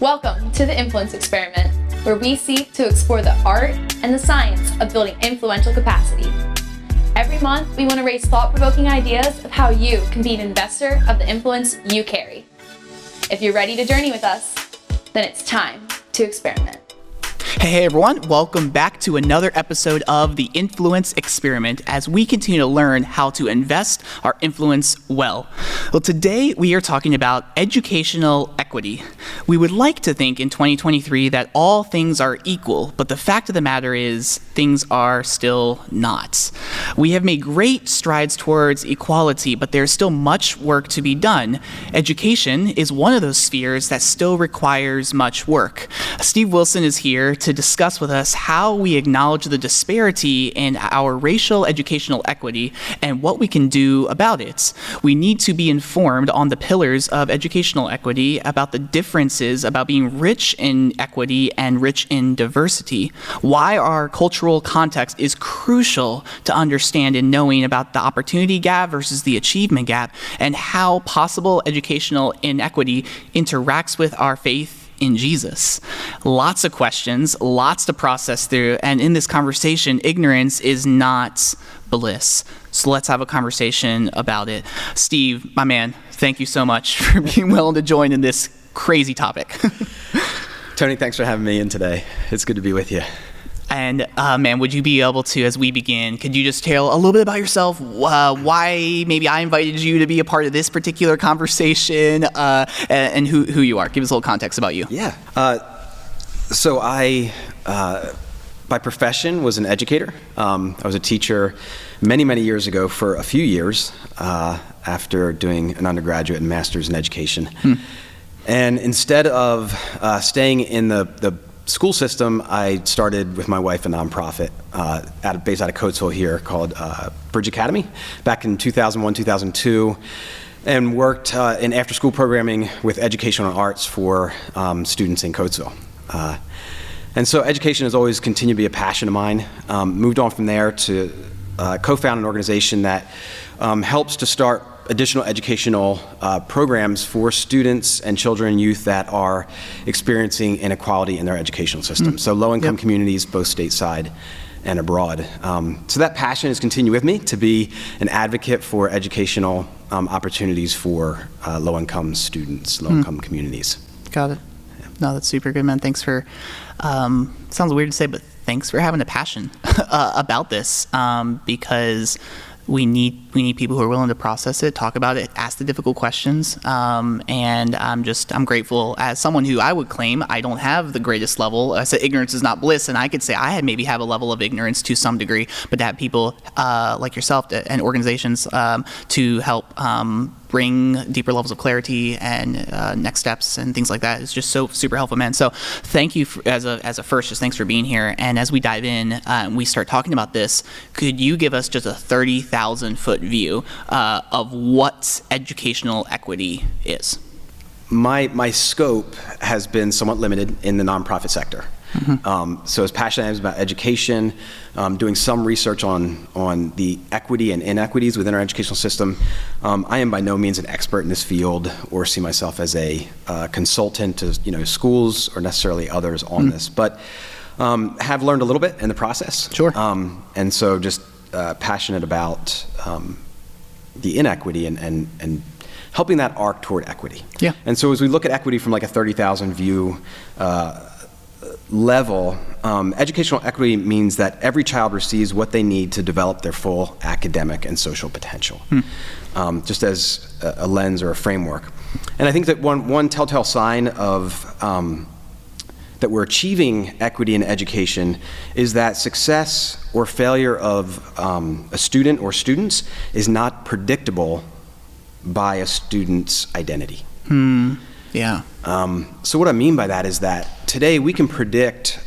Welcome to the Influence Experiment, where we seek to explore the art and the science of building influential capacity. Every month, we want to raise thought-provoking ideas of how you can be an investor of the influence you carry. If you're ready to journey with us, then it's time to experiment. Hey everyone, welcome back to another episode of the Influence Experiment as we continue to learn how to invest our influence well. Well, today we are talking about educational equity. We would like to think in 2023 that all things are equal, but the fact of the matter is things are still not. We have made great strides towards equality, but there's still much work to be done. Education is one of those spheres that still requires much work. Steve Wilson is here to discuss with us how we acknowledge the disparity in our racial educational equity and what we can do about it. We need to be informed on the pillars of educational equity, about the differences about being rich in equity and rich in diversity, why our cultural context is crucial to understand in knowing about the opportunity gap versus the achievement gap, and how possible educational inequity interacts with our faith in Jesus. Lots of questions, lots to process through, and in this conversation, ignorance is not bliss. So let's have a conversation about it. Steve, my man, thank you so much for being willing to join in this crazy topic. Tony, thanks for having me in today. It's good to be with you. And man, would you be able to, as we begin, could you just tell a little bit about yourself, why maybe I invited you to be a part of this particular conversation, and who you are? Give us a little context about you. Yeah. So I, by profession, was an educator. I was a teacher many years ago for a few years after doing an undergraduate and master's in education. And instead of staying in the school system, I started with my wife a nonprofit based out of Coatesville here called Bridge Academy back in 2001, 2002, and worked in after-school programming with educational arts for students in Coatesville. And so education has always continued to be a passion of mine. Moved on from there to co-found an organization that helps to start additional educational programs for students and children and youth that are experiencing inequality in their educational system. So low-income communities, both stateside and abroad. So that passion has continued with me to be an advocate for educational opportunities for low-income students, low-income communities. Got it. No, that's super good, man. Thanks for, sounds weird to say, but thanks for having a passion about this, because we need people who are willing to process it, talk about it, ask the difficult questions, and I'm grateful as someone who I would claim I don't have the greatest level. I said ignorance is not bliss, and I could say I maybe have a level of ignorance to some degree, but to have people like yourself and organizations to help bring deeper levels of clarity and next steps and things like that is just so super helpful, man. So thank you as a first, just thanks for being here. And as we dive in and we start talking about this, could you give us just a 30,000-foot view of what educational equity is? My scope has been somewhat limited in the nonprofit sector. So as passionate as about education, doing some research on the equity and inequities within our educational system, I am by no means an expert in this field or see myself as a consultant to schools or necessarily others on this, but have learned a little bit in the process. Sure. And so just passionate about the inequity and helping that arc toward equity. Yeah. And so as we look at equity from like a 30,000 view level, educational equity means that every child receives what they need to develop their full academic and social potential, just as a lens or a framework. And I think that one telltale sign of that we're achieving equity in education is that success or failure of a student or students is not predictable by a student's identity. Yeah. So what I mean by that is that today we can predict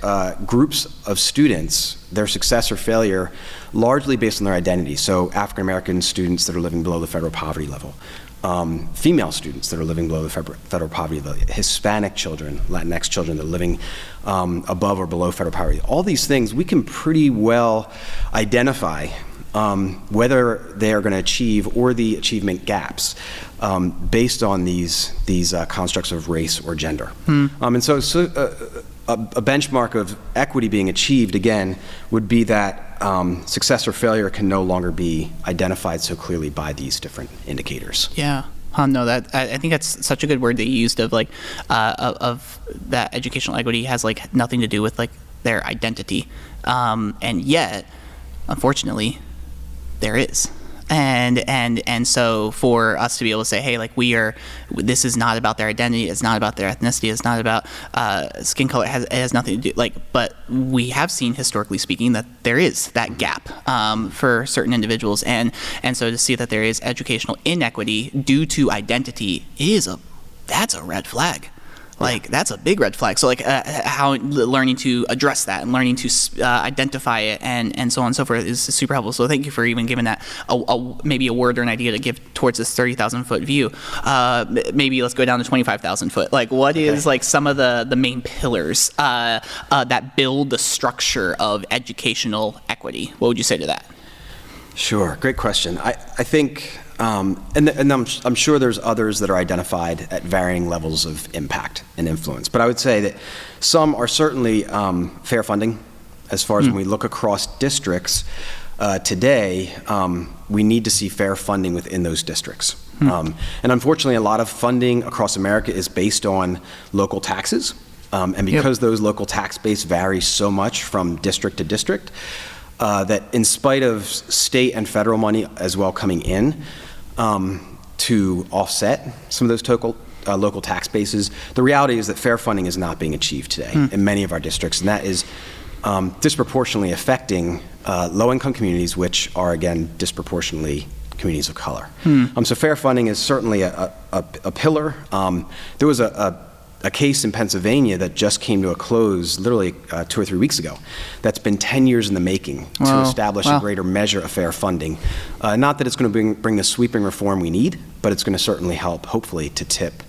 groups of students, their success or failure, largely based on their identity. So African American students that are living below the federal poverty level, female students that are living below the federal poverty level, Hispanic children, Latinx children that are living above or below federal poverty. All these things we can pretty well identify whether they are going to achieve or the achievement gaps based on these constructs of race or gender. And so a benchmark of equity being achieved, again, would be that success or failure can no longer be identified so clearly by these different indicators. Yeah. No, that I think that's such a good word that you used of of that educational equity has nothing to do with their identity, and yet, unfortunately, there is. And so for us to be able to say, hey, this is not about their identity, it's not about their ethnicity, it's not about skin color, it has nothing to do, but we have seen, historically speaking, that there is that gap for certain individuals, and so to see that there is educational inequity due to identity that's a red flag. That's a big red flag. So how learning to address that and learning to identify it and so on and so forth is super helpful. So thank you for even giving that maybe a word or an idea to give towards this 30,000 foot view. Maybe let's go down to 25,000 foot. What is some of the main pillars that build the structure of educational equity? What would you say to that? Sure, great question. I think, and I'm sure there's others that are identified at varying levels of impact and influence, but I would say that some are certainly fair funding. As far as when we look across districts today, we need to see fair funding within those districts. And unfortunately, a lot of funding across America is based on local taxes, and because those local tax base varies so much from district to district, that in spite of state and federal money as well coming in to offset some of those local tax bases, the reality is that fair funding is not being achieved today in many of our districts, and that is disproportionately affecting low-income communities, which are, again, disproportionately communities of color. So fair funding is certainly a pillar. There was a case in Pennsylvania that just came to a close literally 2 or 3 weeks ago. That's been 10 years in the making to establish a greater measure of fair funding. Not that it's going to bring the sweeping reform we need, but it's going to certainly help, hopefully, to tip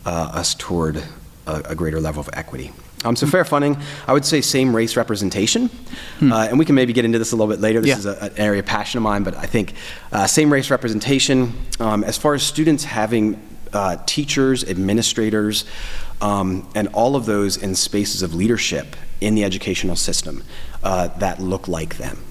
us toward a greater level of equity. So fair funding, I would say same race representation, and we can maybe get into this a little bit later. This is an area of passion of mine, but I think same race representation, as far as students having teachers, administrators, and all of those in spaces of leadership in the educational system that look like them.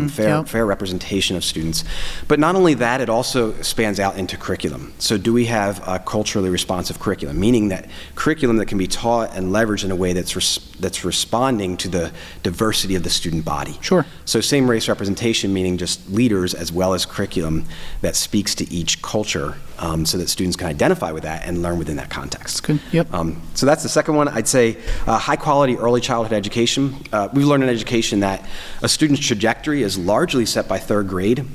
Fair representation of students. But not only that, it also spans out into curriculum. So do we have a culturally responsive curriculum, meaning that curriculum that can be taught and leveraged in a way that's responding to the diversity of the student body? Sure. So same race representation, meaning just leaders as well as curriculum that speaks to each culture, so that students can identify with that and learn within that context. Good. Yep. So that's the second one. I'd say high quality early childhood education. We've learned in education that a student's trajectory is largely set by third grade.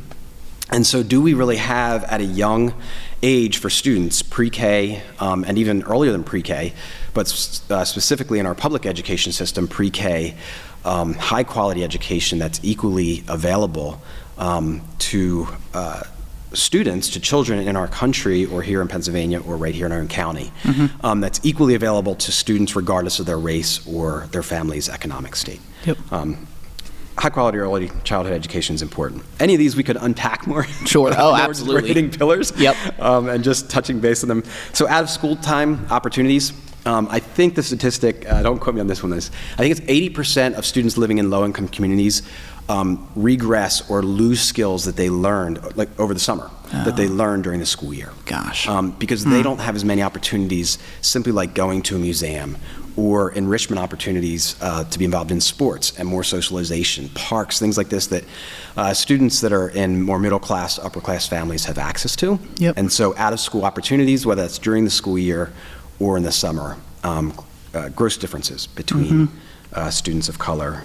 And so do we really have at a young age for students, pre-K and even earlier than pre-K, but specifically in our public education system, pre-K, high quality education that's equally available to students, to children in our country or here in Pennsylvania or right here in our own county, that's equally available to students regardless of their race or their family's economic state. Yep. High quality early childhood education is important. Any of these we could unpack more. Sure. Oh, more absolutely. Just hitting pillars. Yep. And just touching base on them. So out of school time opportunities. I think the statistic, don't quote me on this one, I think it's 80% of students living in low income communities regress or lose skills that they learned over the summer, that they learned during the school year. Gosh. Because they don't have as many opportunities simply like going to a museum or enrichment opportunities to be involved in sports and more socialization, parks, things like this that students that are in more middle class, upper class families have access to. Yep. And so out of school opportunities, whether that's during the school year or in the summer, gross differences between students of color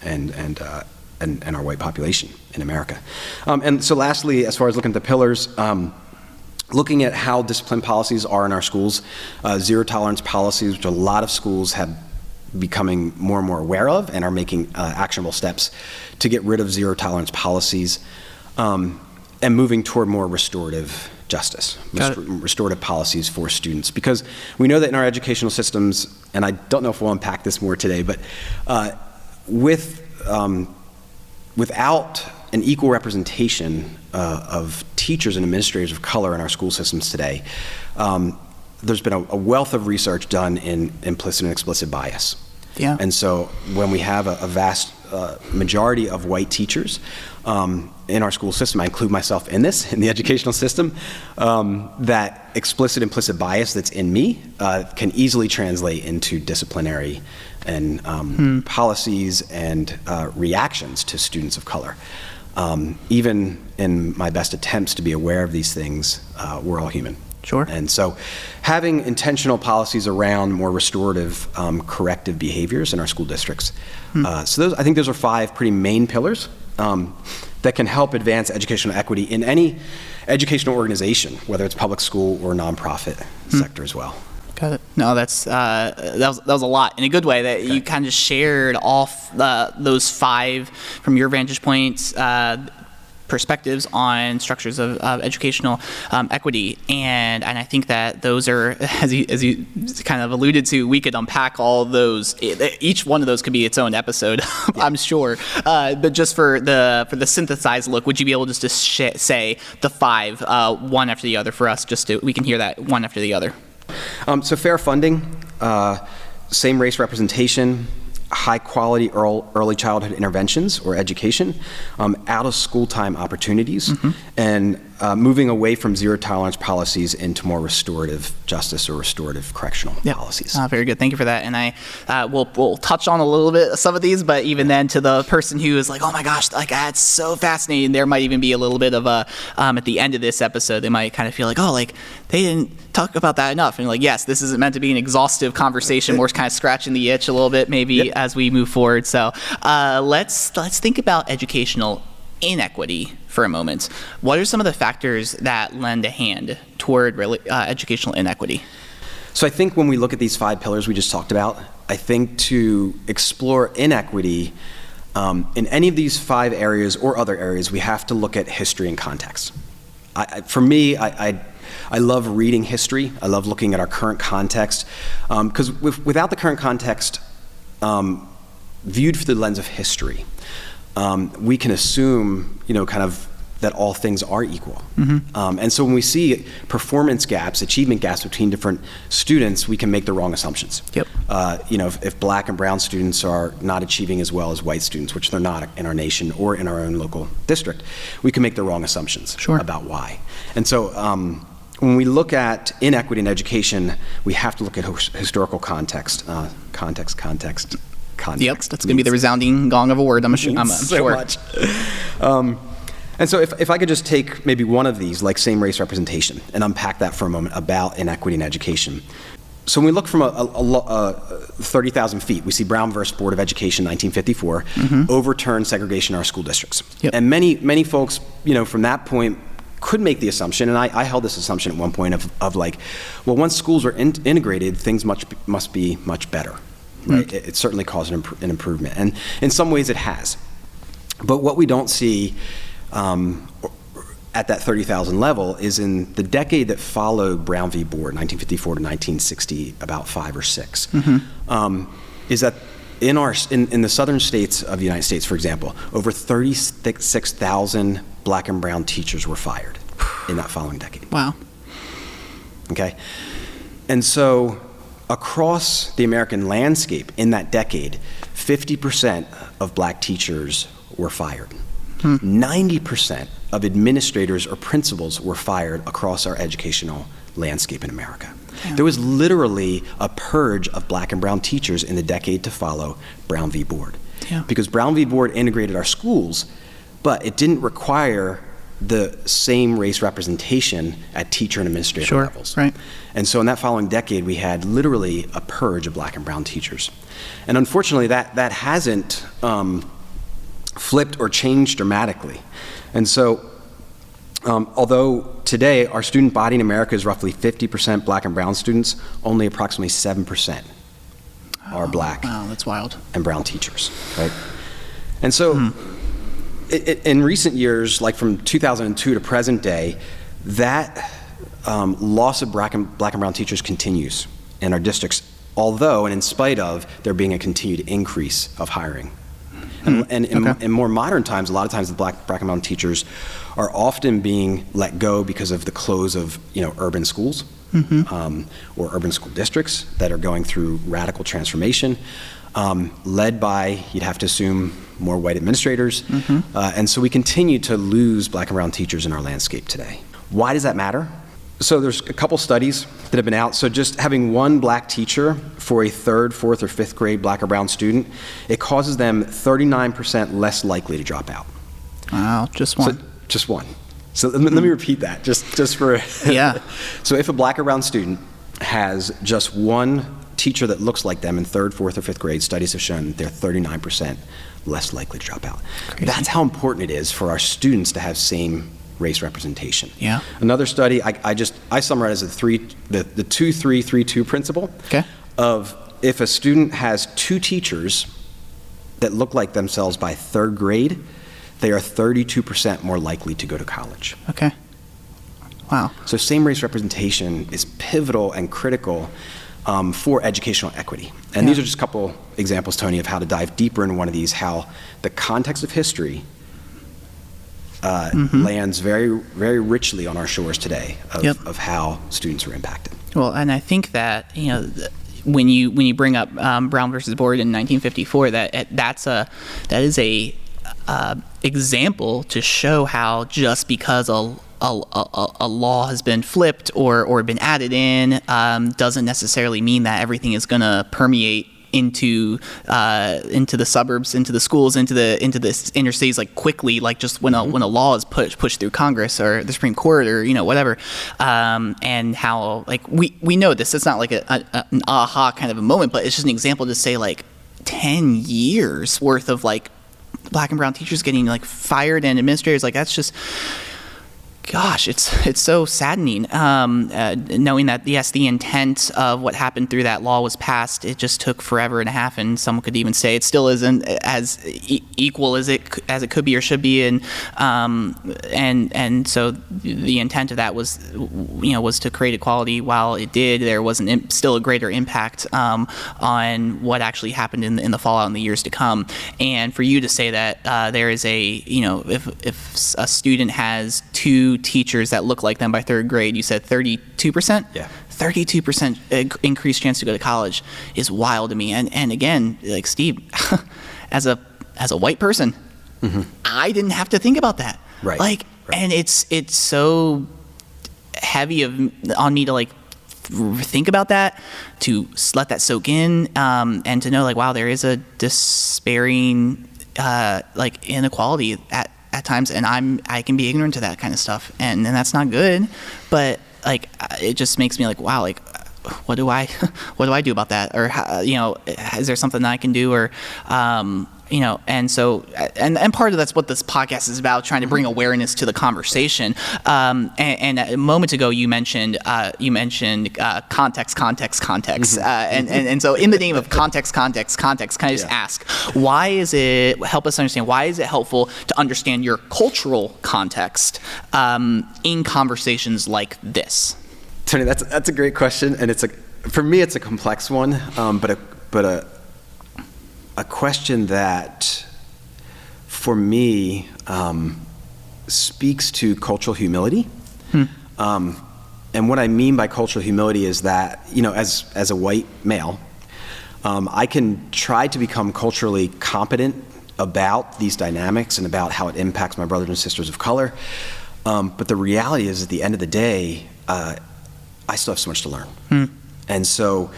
and our white population in America. And so lastly, as far as looking at the pillars, looking at how discipline policies are in our schools, zero tolerance policies, which a lot of schools have becoming more and more aware of and are making actionable steps to get rid of zero tolerance policies, and moving toward more restorative justice, restorative policies for students. Because we know that in our educational systems, and I don't know if we'll unpack this more today, but without an equal representation of teachers and administrators of color in our school systems today, there's been a wealth of research done in implicit and explicit bias. Yeah. And so when we have a vast majority of white teachers in our school system, I include myself in this, in the educational system, that explicit, implicit bias that's in me can easily translate into disciplinary and policies and reactions to students of color. Even in my best attempts to be aware of these things, we're all human. Sure. And so having intentional policies around more restorative, corrective behaviors in our school districts. So I think those are 5 pretty main pillars that can help advance educational equity in any educational organization, whether it's public school or nonprofit sector as well. Got it. No, that was a lot in a good way that you kind of shared off those 5 from your vantage points, perspectives on structures of educational equity, and I think that those are, as you kind of alluded to, we could unpack all those. Each one of those could be its own episode, I'm sure. But just for the synthesized look, would you be able just to say the 5 one after the other for us, just so we can hear that one after the other? So fair funding, same race representation, high quality early childhood interventions or education, out of school time opportunities, and moving away from zero tolerance policies into more restorative justice or restorative correctional policies. Very good. Thank you for that. And we'll touch on a little bit some of these, but even then, to the person who is like, oh my gosh, like that's so fascinating, there might even be a little bit of a, at the end of this episode, they might kind of feel like, oh, like they didn't talk about that enough. And like, yes, this isn't meant to be an exhaustive conversation. We're kind of scratching the itch a little bit maybe as we move forward. So let's think about educational inequity for a moment. What are some of the factors that lend a hand toward educational inequity? So I think when we look at these 5 pillars we just talked about, I think to explore inequity in any of these 5 areas or other areas, we have to look at history and context. For me, I love reading history. I love looking at our current context, because without the current context viewed through the lens of history, we can assume, kind of that all things are equal. And so when we see performance gaps, achievement gaps between different students, we can make the wrong assumptions. If black and brown students are not achieving as well as white students, which they're not in our nation or in our own local district, we can make the wrong assumptions about why. And so when we look at inequity in education, we have to look at historical context. Context. Yep, that's going to be the resounding gong of a word, I'm sure. Much. And so if I could just take maybe one of these, like same race representation, and unpack that for a moment about inequity in education. So when we look from 30,000 feet, we see Brown versus Board of Education, 1954, overturn segregation in our school districts. And many folks, from that point, could make the assumption, and I held this assumption at one point of like, well, once schools are integrated, things must be much better. Right? It certainly caused an improvement, and in some ways it has. But what we don't see at that 30,000 level is in the decade that followed Brown v. Board, 1954 to 1960, about 5 or 6, is that in the southern states of the United States, for example, over 36,000 black and brown teachers were fired in that following decade. Wow. Okay, and so across the American landscape in that decade, 50% of black teachers were fired. 90% of administrators or principals were fired across our educational landscape in America. Damn. There was literally a purge of black and brown teachers in the decade to follow Brown v. Board. Damn. Because Brown v. Board integrated our schools, but it didn't require the same race representation at teacher and administrator levels. Right. And so in that following decade, we had literally a purge of black and brown teachers. And unfortunately, that hasn't flipped or changed dramatically. And so although today our student body in America is roughly 50% black and brown students, only approximately 7% are black. Wow, that's wild. And brown teachers, right? And so in recent years, like from 2002 to present day, that loss of black and brown teachers continues in our districts, although and in spite of there being a continued increase of hiring And in more modern times, a lot of times the black and brown teachers are often being let go because of the close of urban schools or urban school districts that are going through radical transformation, led by, you'd have to assume, more white administrators. And so we continue to lose black and brown teachers in our landscape today. Why does that matter? So there's a couple studies that have been out. So just having one black teacher for a third, fourth, or fifth grade black or brown student, it causes them 39% less likely to drop out. Wow, just one. So, just one. So let me repeat that, just for... Yeah. So if a black or brown student has just one teacher that looks like them in third, fourth, or fifth grade, studies have shown they're 39% less likely to drop out. Crazy. That's how important it is for our students to have same race representation. Yeah. Another study, I summarize as the 2-3-3-2 principle. Okay. Of if a student has two teachers that look like themselves by third grade, they are 32% more likely to go to college. Okay. Wow. So same race representation is pivotal and critical for educational equity. And these are just a couple examples, Tony, of how to dive deeper into one of these, how the context of history lands very, very richly on our shores today of how students are impacted. Well, and I think that, when you bring up Brown versus Board in 1954, that is a example to show how just because a law has been flipped or been added in doesn't necessarily mean that everything is going to permeate into the suburbs, into the schools, into the inner cities quickly, just when a law is pushed through Congress or the Supreme Court or whatever, and how we know this. It's not like an aha kind of a moment, but it's just an example to say 10 years worth of black and brown teachers getting fired and administrators that's just. Gosh, it's so saddening knowing that, yes, the intent of what happened through that law was passed. It just took forever and a half, and someone could even say it still isn't as equal as it could be or should be. And so the intent of that was to create equality. While it did, there was still a greater impact on what actually happened in the fallout in the years to come. And for you to say that there is if a student has two teachers that look like them by third grade, you said 32%? Yeah. 32% increased chance to go to college is wild to me. And again, Steve, as a white person, I didn't have to think about that. Right. And it's so heavy on me to think about that, to let that soak in, and to know wow, there is a despairing inequality at times, and I can be ignorant to that kind of stuff, and that's not good. But it just makes me wow, what do I do about that? Or is there something that I can do? Or and so and part of that's what this podcast is about, trying to bring awareness to the conversation. And a moment ago you mentioned context, and so in the name of context, can I just ask, why is it, help us understand, why is it helpful to understand your cultural context in conversations like this? Tony, that's a great question, and for me it's a complex one, but a question that, for me, speaks to cultural humility. And what I mean by cultural humility is that, as a white male, I can try to become culturally competent about these dynamics and about how it impacts my brothers and sisters of color. But the reality is, at the end of the day, I still have so much to learn. And so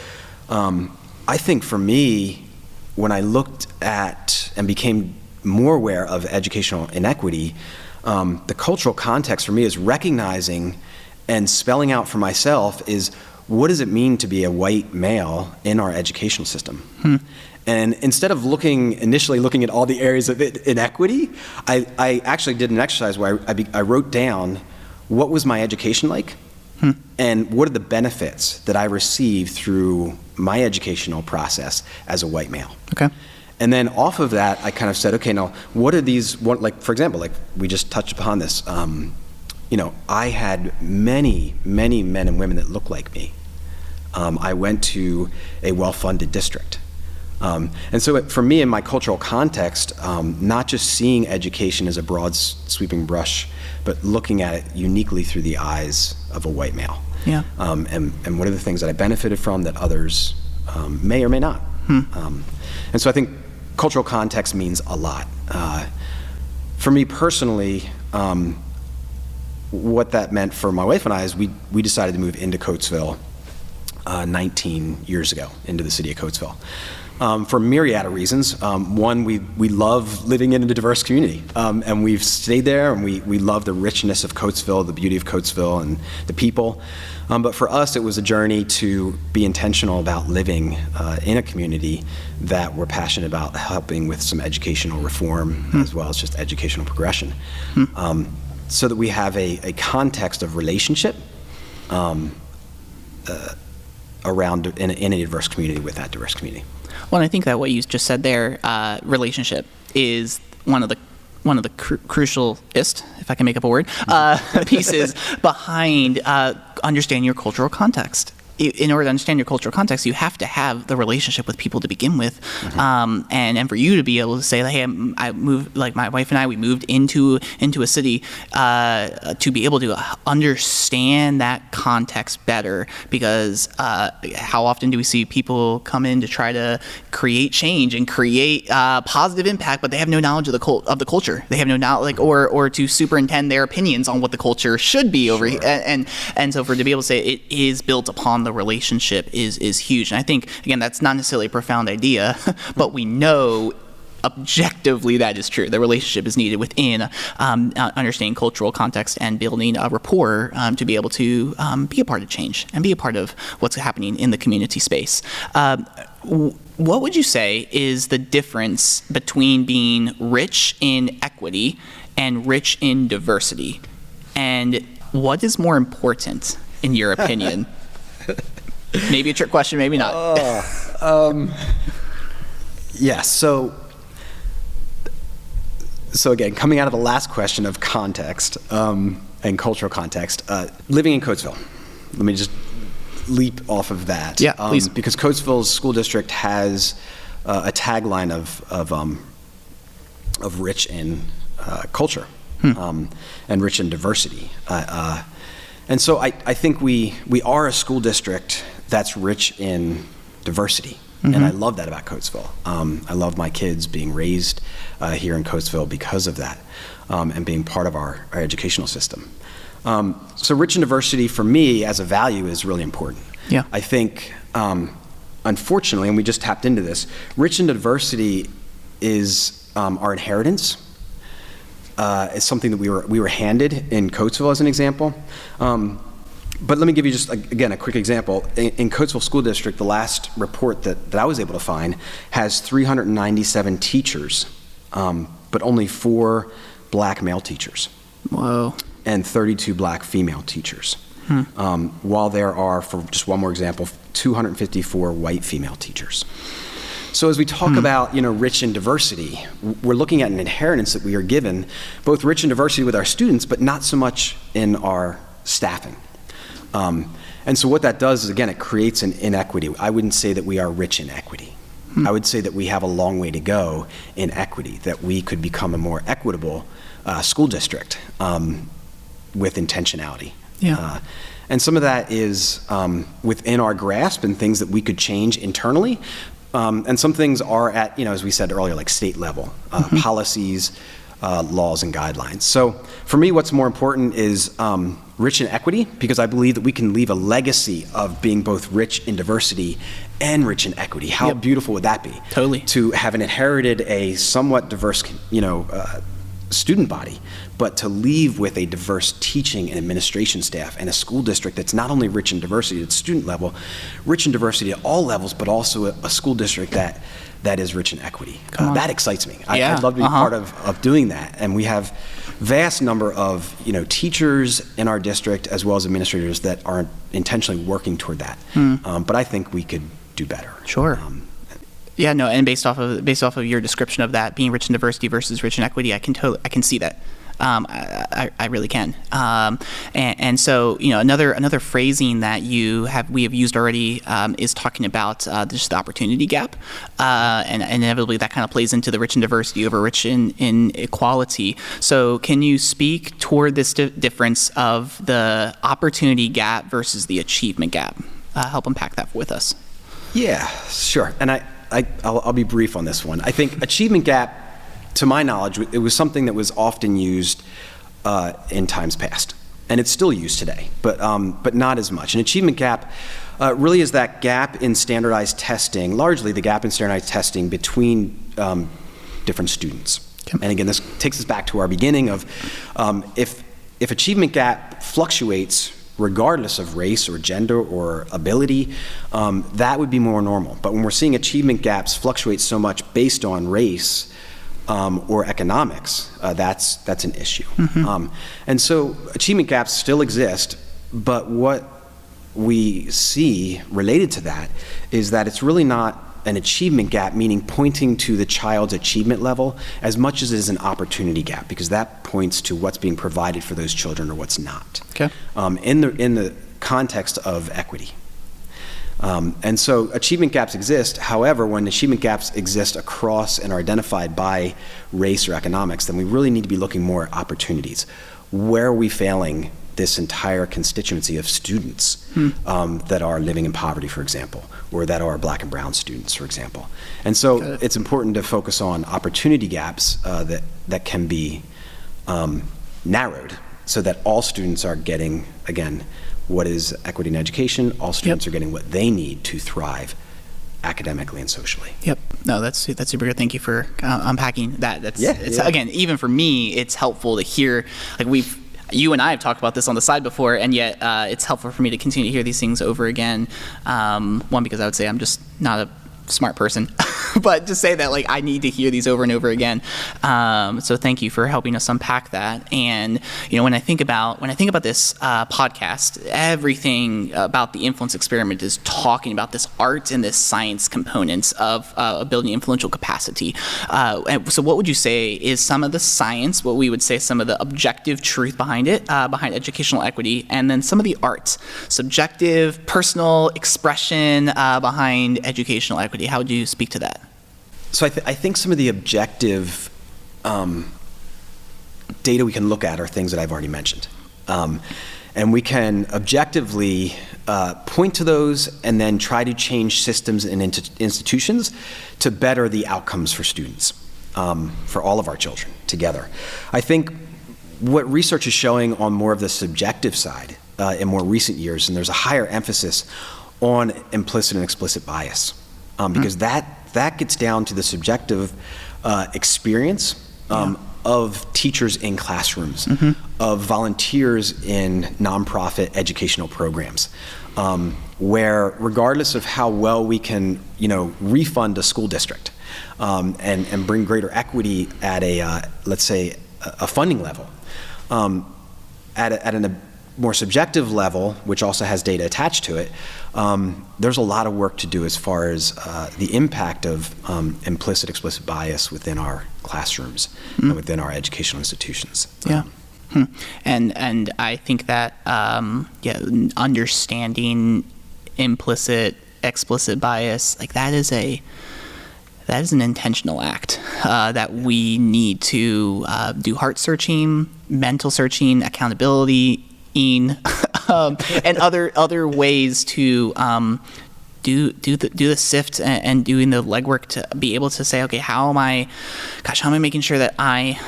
I think for me, when I looked at and became more aware of educational inequity, the cultural context for me is recognizing and spelling out for myself is, what does it mean to be a white male in our educational system? And instead of initially looking at all the areas of inequity, I actually did an exercise where I wrote down what was my education like, and what are the benefits that I received through my educational process as a white male. Okay. And then off of that, I kind of said, okay, now what are these, for example, we just touched upon this, I had many, many men and women that looked like me. I went to a well-funded district. And so for me, in my cultural context, not just seeing education as a broad sweeping brush, but looking at it uniquely through the eyes of a white male. Yeah. And what are the things that I benefited from that others may or may not. And so I think cultural context means a lot. For me personally, what that meant for my wife and I is we decided to move into Coatesville 19 years ago, into the city of Coatesville. For a myriad of reasons. One, we love living in a diverse community, and we've stayed there, and we love the richness of Coatesville, the beauty of Coatesville, and the people. But for us, it was a journey to be intentional about living in a community that we're passionate about helping with some educational reform, as well as just educational progression. So that we have a context of relationship around in a diverse community with that diverse community. Well, and I think that what you just said there, relationship, is one of the crucialist, if I can make up a word, pieces behind understanding your cultural context. In order to understand your cultural context, you have to have the relationship with people to begin with, and for you to be able to say, hey, I moved, like my wife and I, we moved into a city to be able to understand that context better. Because how often do we see people come in to try to create change and create positive impact, but they have no knowledge of the culture. They have no knowledge, or to superintend their opinions on what the culture should be over here. And so to be able to say it is built upon the relationship is huge. And I think, again, that's not necessarily a profound idea, but we know objectively that is true. The relationship is needed within understanding cultural context and building a rapport to be able to be a part of change and be a part of what's happening in the community space. What would you say is the difference between being rich in equity and rich in diversity? And what is more important, in your opinion? Maybe a trick question, maybe not. Yes. So again, coming out of the last question of context and cultural context, living in Coatesville. Let me just leap off of that. Yeah, please. Because Coatesville's school district has a tagline of rich in culture and rich in diversity. And so I think we are a school district that's rich in diversity. And I love that about Coatesville. I love my kids being raised here in Coatesville because of that, and being part of our educational system. So rich in diversity for me as a value is really important. Yeah. I think, unfortunately, and we just tapped into this, rich in diversity is our inheritance. It's something that we were handed in Coatesville as an example. But let me give you just, again, a quick example. In Coatesville School District, the last report that I was able to find has 397 teachers, but only 4 black male teachers. Whoa. And 32 black female teachers. While there are, for just one more example, 254 white female teachers. So as we talk about, rich in diversity, we're looking at an inheritance that we are given, both rich in diversity with our students, but not so much in our staffing. And so what that does is, again, it creates an inequity. I wouldn't say that we are rich in equity. I would say that we have a long way to go in equity, that we could become a more equitable school district with intentionality. Yeah. And some of that is within our grasp and things that we could change internally. And some things are at, as we said earlier, like state level, policies, laws, and guidelines. So for me, what's more important is rich in equity, because I believe that we can leave a legacy of being both rich in diversity and rich in equity. How beautiful would that be? Totally. To have inherited a somewhat diverse, student body, but to leave with a diverse teaching and administration staff and a school district that's not only rich in diversity at the student level, rich in diversity at all levels, but also a school district that is rich in equity. That excites me. I'd love to be part of doing that. And we have vast number of teachers in our district as well as administrators that are intentionally working toward that. But I think we could do better. Sure. And based off of your description of that being rich in diversity versus rich in equity, I can see that. I really can. And so, another phrasing that we have used already is talking about just the opportunity gap, and inevitably that kind of plays into the rich in diversity over rich in equality. So, can you speak toward this difference of the opportunity gap versus the achievement gap? Help unpack that with us. Yeah, sure. And I'll be brief on this one. I think achievement gap, to my knowledge, it was something that was often used in times past, and it's still used today, but not as much. An achievement gap really is that gap in standardized testing, largely the gap in standardized testing between different students. Okay. And again, this takes us back to our beginning of if achievement gap fluctuates regardless of race or gender or ability, that would be more normal. But when we're seeing achievement gaps fluctuate so much based on race or economics, that's an issue. Mm-hmm. And so achievement gaps still exist, but what we see related to that is that it's really not an achievement gap, meaning pointing to the child's achievement level, as much as it is an opportunity gap, because that points to what's being provided for those children or what's not. Okay. In the context of equity. And so achievement gaps exist. However, when achievement gaps exist across and are identified by race or economics, then we really need to be looking more at opportunities. Where are we failing this entire constituency of students that are living in poverty, for example, or that are Black and brown students, for example? And so it's important to focus on opportunity gaps that can be narrowed so that all students are getting, again, what is equity in education. All students are getting what they need to thrive academically and socially. Yep. No, that's super good. Thank you for unpacking that. Again, even for me, it's helpful to hear, like you and I have talked about this on the side before, and yet it's helpful for me to continue to hear these things over again. One, because I would say I'm just not a smart person, but to say that like I need to hear these over and over again. So thank you for helping us unpack that. And when I think about this podcast, everything about the influence experiment is talking about this art and this science components of building influential capacity. So what would you say is some of the science, what we would say some of the objective truth behind it, behind educational equity, and then some of the art, subjective, personal expression behind educational equity? How would you speak to that? So I think some of the objective data we can look at are things that I've already mentioned. And we can objectively point to those and then try to change systems and institutions to better the outcomes for students, for all of our children together. I think what research is showing on more of the subjective side in more recent years, and there's a higher emphasis on implicit and explicit bias. Because that gets down to the subjective experience of teachers in classrooms, of volunteers in nonprofit educational programs, where regardless of how well we can, refund a school district and bring greater equity at let's say, a funding level, at a more subjective level, which also has data attached to it, there's a lot of work to do as far as the impact of implicit, explicit bias within our classrooms and within our educational institutions. And I think that understanding implicit, explicit bias, like that is an intentional act that we need to do heart searching, mental searching, accountability, and other ways to do the sift and doing the legwork to be able to say, okay, how am I making sure that I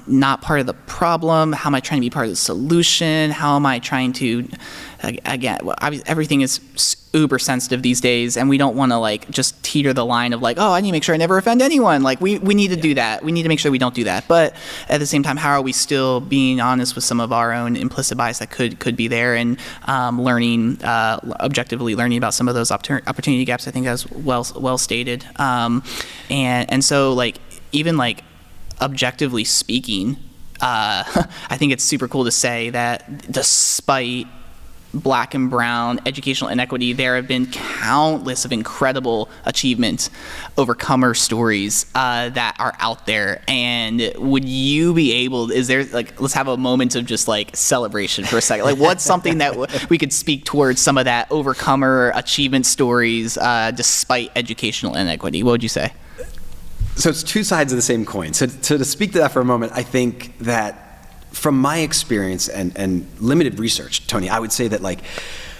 not part of the problem? How am I trying to be part of the solution? How am I trying to, again, everything is uber sensitive these days, and we don't want to just teeter the line of I need to make sure I never offend anyone. We need to do that. We need to make sure we don't do that. But at the same time, how are we still being honest with some of our own implicit bias that could be there, and objectively learning about some of those opportunity gaps? I think that's well stated. And so even objectively speaking, I think it's super cool to say that despite Black and brown educational inequity, there have been countless of incredible achievements, overcomer stories that are out there. And would you be able, is there, like, let's have a moment of just like celebration for a second. Like, what's something that we could speak towards some of that overcomer achievement stories despite educational inequity? What would you say? So it's two sides of the same coin. So to speak to that for a moment, I think that from my experience and limited research, Tony, I would say that like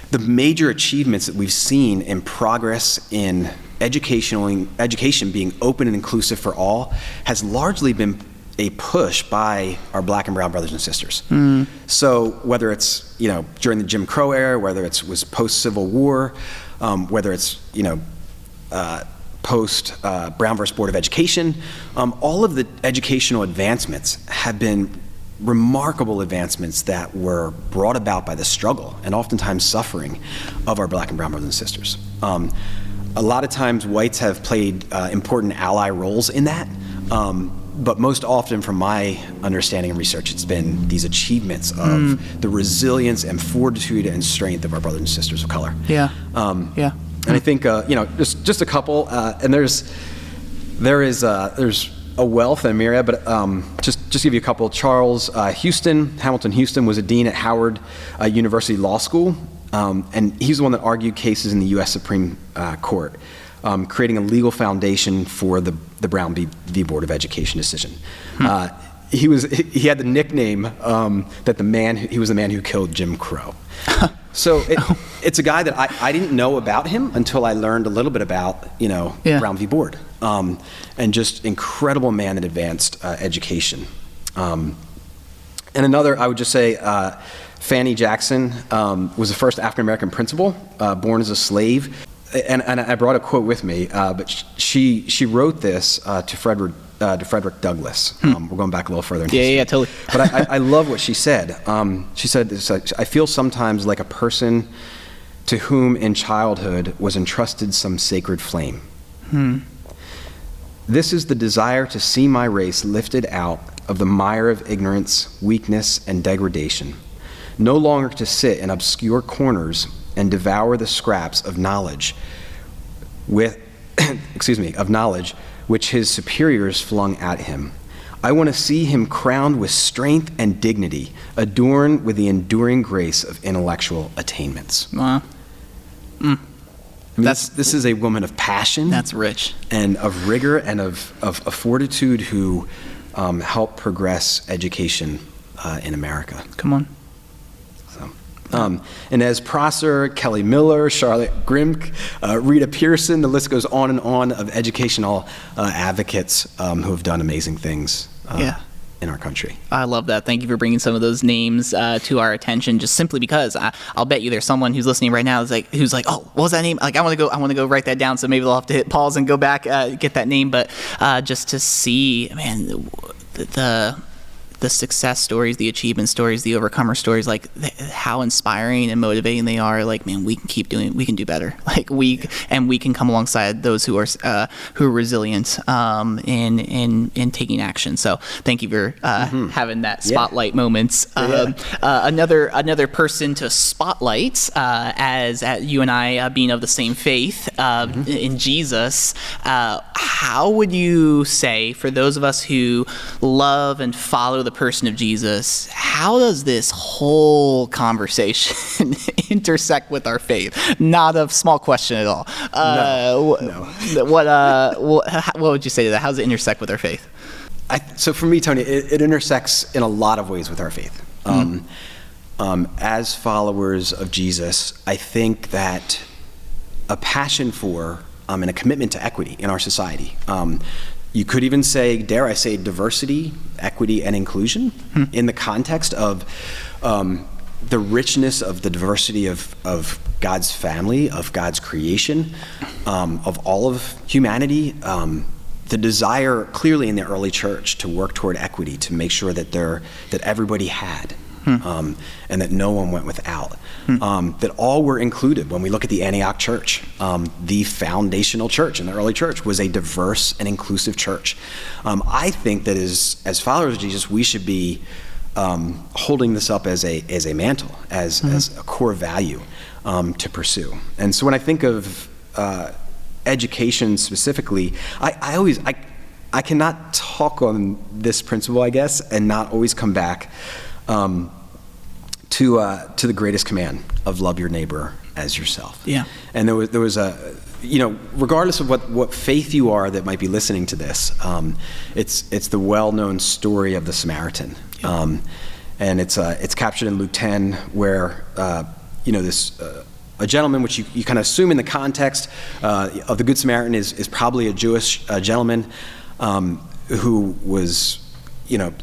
the major achievements that we've seen in progress in education being open and inclusive for all has largely been a push by our Black and brown brothers and sisters. So whether it's, during the Jim Crow era, whether it was post-Civil War, whether it's, post Brown versus Board of Education, all of the educational advancements have been remarkable advancements that were brought about by the struggle and oftentimes suffering of our Black and brown brothers and sisters. A lot of times whites have played important ally roles in that, but most often from my understanding and research, it's been these achievements of the resilience and fortitude and strength of our brothers and sisters of color. Yeah. And I think, just a couple, and there's a wealth and a myriad, but just to give you a couple. Charles Hamilton Houston was a dean at Howard University Law School, and he's the one that argued cases in the U.S. Supreme Court, creating a legal foundation for the Brown v. Board of Education decision. He had the nickname that he was the man who killed Jim Crow. So it's a guy that I didn't know about him until I learned a little bit about, Brown v. Board, and just incredible man that advanced education. And another, I would just say, Fannie Jackson was the first African-American principal, born as a slave. And I brought a quote with me, but she wrote this to Frederick Douglass. We're going back a little further. Yeah, totally. But I love what she said. She said, I feel sometimes like a person to whom in childhood was entrusted some sacred flame. This is the desire to see my race lifted out of the mire of ignorance, weakness, and degradation, no longer to sit in obscure corners and devour the scraps of knowledge which his superiors flung at him. I want to see him crowned with strength and dignity, adorned with the enduring grace of intellectual attainments. Wow. This is a woman of passion. That's rich. And of rigor and of fortitude who helped progress education in America. Come on. Inez Prosser, Kelly Miller, Charlotte Grimke, Rita Pearson, the list goes on and on of educational advocates who have done amazing things in our country. I love that. Thank you for bringing some of those names to our attention, just simply because I'll bet you there's someone who's listening right now who's like, oh, what was that name? Like, I want to go write that down, so maybe they'll have to hit pause and go back, get that name. But just to see, man, the success stories, the achievement stories, the overcomer stories, like how inspiring and motivating they are. Like, man, we can keep doing, we can do better. Like we can come alongside those who are resilient in taking action. So thank you for having that spotlight moments. Another person to spotlight as you and I being of the same faith in Jesus. How would you say, for those of us who love and follow the person of Jesus, how does this whole conversation intersect with our faith? Not a small question at all. No. What would you say to that? How does it intersect with our faith? So for me, Tony, it intersects in a lot of ways with our faith. As followers of Jesus, I think that a passion for and a commitment to equity in our society. You could even say, dare I say, diversity, equity, and inclusion in the context of the richness of the diversity of God's family, of God's creation, of all of humanity. The desire clearly in the early church to work toward equity, to make sure that everybody had. And that no one went without. That all were included. When we look at the Antioch church, the foundational church in the early church was a diverse and inclusive church. I think that as followers of Jesus, we should be holding this up as a mantle, as a core value to pursue. And so when I think of education specifically, I cannot talk on this principle, I guess, and not always come back to the greatest command of love your neighbor as yourself. Yeah. And there was a, regardless of what faith you are that might be listening to this, it's the well-known story of the Samaritan. Yeah. And it's captured in Luke 10, where this a gentleman, which you kind of assume in the context of the Good Samaritan is probably a Jewish gentleman who was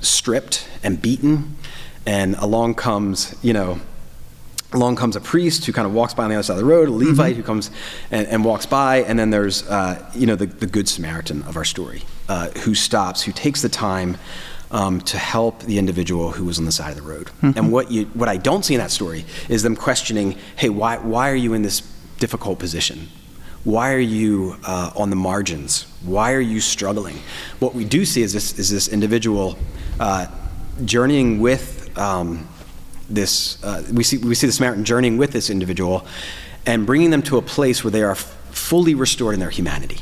stripped and beaten, and along comes a priest who kind of walks by on the other side of the road, a Levite who comes and walks by, and then there's the Good Samaritan of our story who stops, who takes the time to help the individual who was on the side of the road. And what I don't see in that story is them questioning, hey, why are you in this difficult position? Why are you on the margins? Why are you struggling? What we do see is this individual journeying with we see the Samaritan journeying with this individual and bringing them to a place where they are fully restored in their humanity,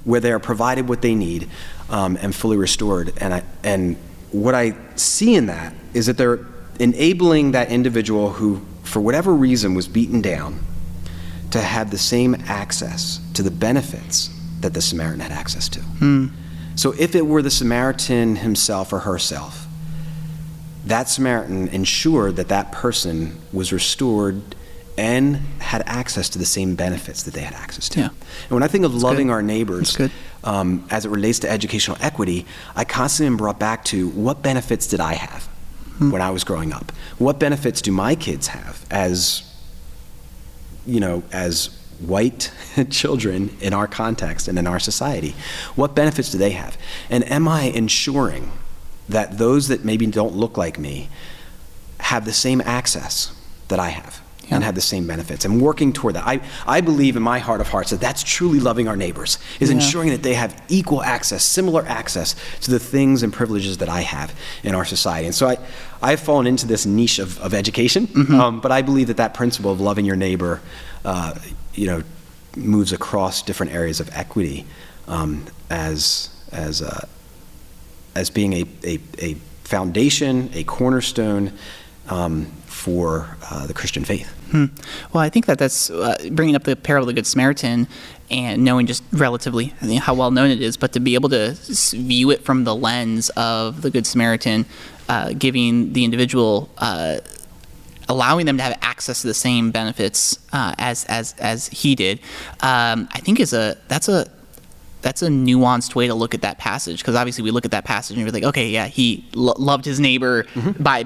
where they are provided what they need and fully restored. And what I see in that is that they're enabling that individual who, for whatever reason, was beaten down to have the same access to the benefits that the Samaritan had access to. So if it were the Samaritan himself or herself, that Samaritan ensured that person was restored and had access to the same benefits that they had access to. Yeah. And when I think of loving our neighbors, as it relates to educational equity, I constantly am brought back to what benefits did I have when I was growing up? What benefits do my kids have as white children in our context and in our society? What benefits do they have? And am I ensuring that those that maybe don't look like me have the same access that I have? And have the same benefits, and working toward that. I believe in my heart of hearts that that's truly loving our neighbors, is ensuring that they have equal access, similar access to the things and privileges that I have in our society. And so I've fallen into this niche of education, but I believe that principle of loving your neighbor, moves across different areas of equity as being a foundation, a cornerstone for the Christian faith. Well, I think that's bringing up the parable of the Good Samaritan and knowing just relatively how well known it is, but to be able to view it from the lens of the Good Samaritan, giving the individual, allowing them to have access to the same benefits as he did, I think that's a nuanced way to look at that passage, because obviously we look at that passage and we're like, okay, yeah, he loved his neighbor by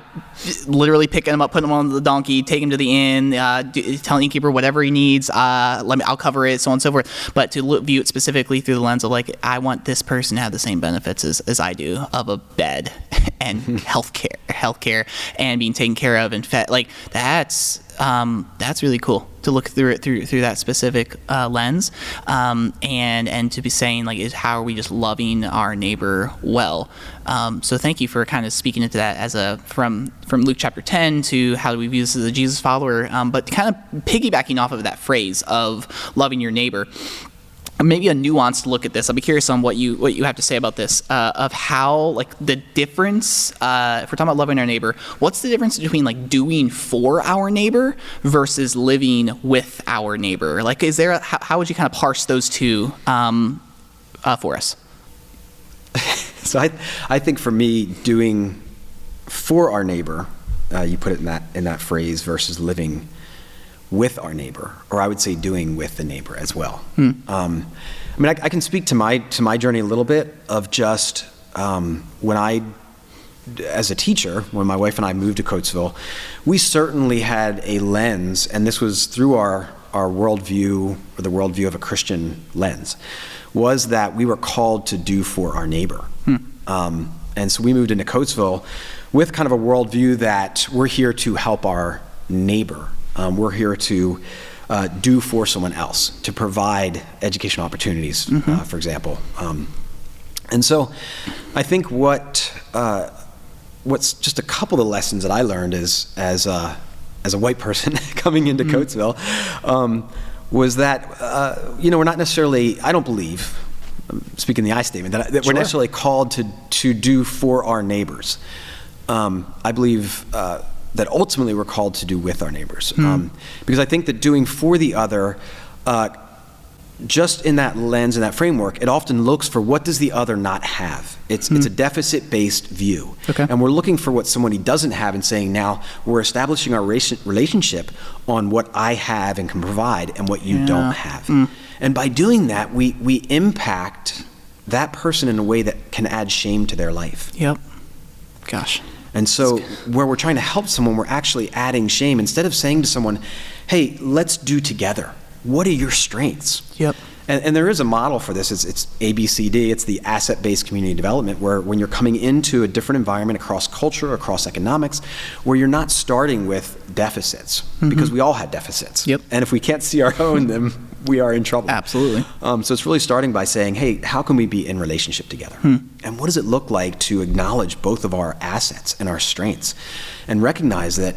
literally picking him up, putting him on the donkey, taking him to the inn, telling the innkeeper whatever he needs, I'll cover it, so on and so forth. But to view it specifically through the lens of like, I want this person to have the same benefits as I do, of a bed and healthcare and being taken care of and fed. Like that's really cool to look through it through that specific lens, and to be saying like, how are we just loving our neighbor well? So thank you for kind of speaking into that as from Luke chapter 10 to how do we view this as a Jesus follower, but kind of piggybacking off of that phrase of loving your neighbor. Maybe a nuanced look at this. I'll be curious on what you have to say about this, of how, like, the difference, if we're talking about loving our neighbor, what's the difference between, like, doing for our neighbor versus living with our neighbor? Like, how would you kind of parse those two for us? So I think for me, doing for our neighbor, you put it in that phrase, versus living with our neighbor, or I would say doing with the neighbor as well. I can speak to my journey a little bit of just as a teacher, when my wife and I moved to Coatesville, we certainly had a lens, and this was through our worldview, or the worldview of a Christian lens, was that we were called to do for our neighbor. And so we moved into Coatesville with kind of a worldview that we're here to help our neighbor. We're here to do for someone else, to provide educational opportunities, for example. And so I think what what's just a couple of lessons that I learned as a white person coming into Coatesville, was that, we're not necessarily, I don't believe, speaking the I statement, that we're necessarily called to do for our neighbors. I believe that ultimately we're called to do with our neighbors. Because I think that doing for the other, just in that lens and that framework, it often looks for what does the other not have. It's a deficit-based view. Okay. And we're looking for what somebody doesn't have and saying, now we're establishing our relationship on what I have and can provide and what you don't have. And by doing that, we impact that person in a way that can add shame to their life. Yep. Gosh. And so where we're trying to help someone, we're actually adding shame. Instead of saying to someone, hey, let's do together. What are your strengths? Yep. And there is a model for this. It's ABCD. It's the asset-based community development, where when you're coming into a different environment across culture, across economics, where you're not starting with deficits, because we all had deficits. Yep. And if we can't see our own, then we are in trouble. Absolutely. So it's really starting by saying, hey, how can we be in relationship together? And what does it look like to acknowledge both of our assets and our strengths, and recognize that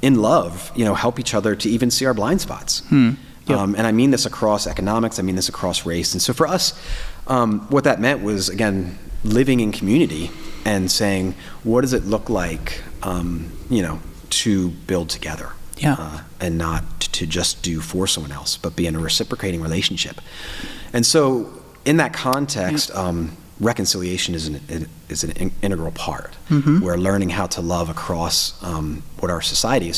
in love, help each other to even see our blind spots. Yep. And I mean this across economics, I mean this across race. And so for us, what that meant was, again, living in community and saying, what does it look like, to build together? And not to just do for someone else, but be in a reciprocating relationship. And so in that context, reconciliation is an integral part. We're learning how to love across what our society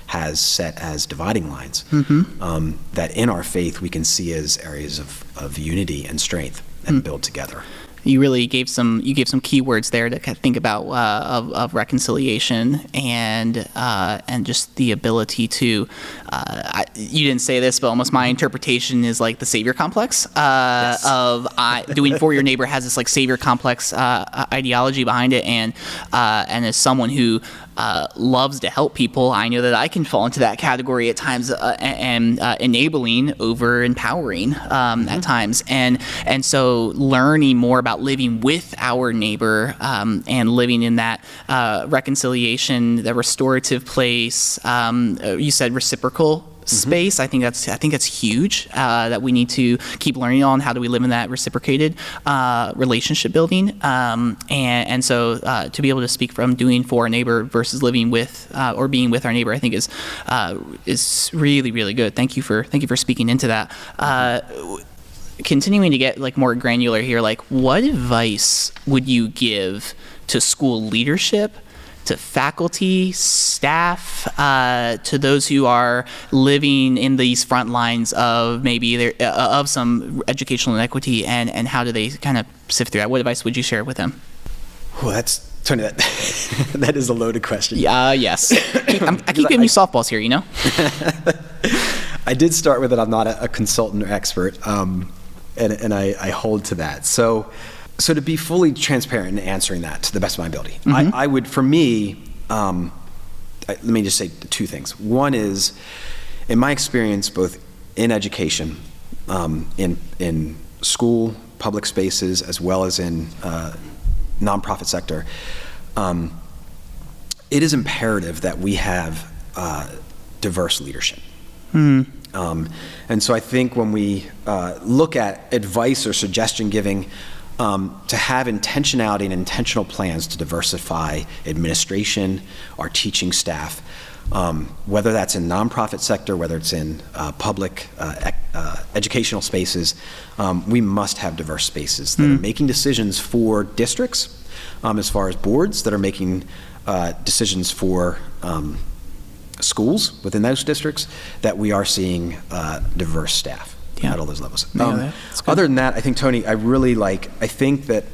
has set as dividing lines, that in our faith we can see as areas of unity and strength and build together. You really gave some keywords there to kind of think about of reconciliation and just the ability to. You didn't say this, but almost my interpretation is like the savior complex of doing for your neighbor has this like savior complex ideology behind it, and as someone who loves to help people, I know that I can fall into that category at times, and enabling over empowering at times, and so learning more about living with our neighbor and living in that reconciliation, the restorative place. You said reciprocal space. I think that's huge. That we need to keep learning on how do we live in that reciprocated relationship building, and so to be able to speak from doing for a neighbor versus living with or being with our neighbor, I think is really, really good. Thank you for speaking into that. Continuing to get like more granular here, like what advice would you give to school leadership, to faculty, staff, to those who are living in these front lines of maybe of some educational inequity, and how do they kind of sift through that? What advice would you share with them? Well, Tony, that is a loaded question. Yes. I keep giving you softballs here, I did start with it. I'm not a consultant or expert, and I hold to that. So to be fully transparent in answering that to the best of my ability, I would, for me, let me just say two things. One is, in my experience, both in education, in school, public spaces, as well as in nonprofit sector, it is imperative that we have diverse leadership. And so I think when we look at advice or suggestion giving, to have intentionality and intentional plans to diversify administration, our teaching staff, whether that's in nonprofit sector, whether it's in public educational spaces, we must have diverse spaces that are making decisions for districts, as far as boards that are making decisions for schools within those districts, that we are seeing diverse staff at all those levels. Other than that, I think, Tony, I think that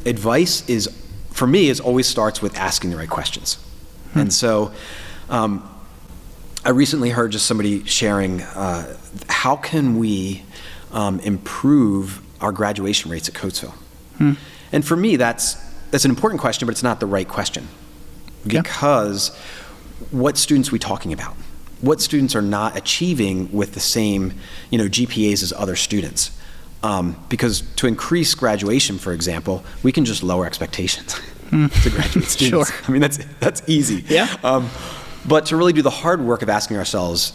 advice for me, always starts with asking the right questions. And so I recently heard just somebody sharing, how can we improve our graduation rates at Coatesville? And for me, that's an important question, but it's not the right question. Because what students are we talking about? What students are not achieving with the same, GPAs as other students? Because to increase graduation, for example, we can just lower expectations. to graduate students. Sure. I mean, that's easy. Yeah. But to really do the hard work of asking ourselves,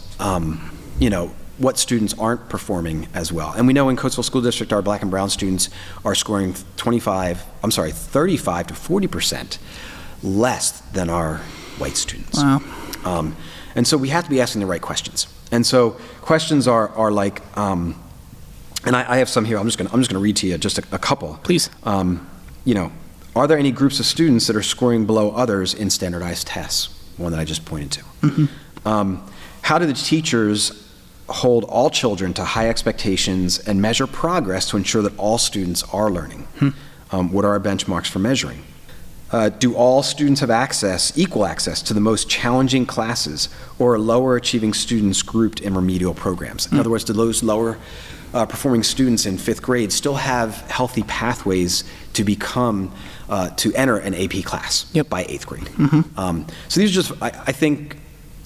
what students aren't performing as well. And we know in Coatesville School District, our black and brown students are scoring 35 to 40% less than our white students. Wow. And so we have to be asking the right questions. And so questions are like, and I have some here. I'm just gonna read to you just a couple. Please. Are there any groups of students that are scoring below others in standardized tests? One that I just pointed to. Mm-hmm. How do the teachers hold all children to high expectations and measure progress to ensure that all students are learning? What are our benchmarks for measuring? Do all students have equal access to the most challenging classes, or are lower achieving students grouped in remedial programs? In other words, do those lower performing students in 5th grade still have healthy pathways to to enter an AP class by 8th grade? So these are just, I think,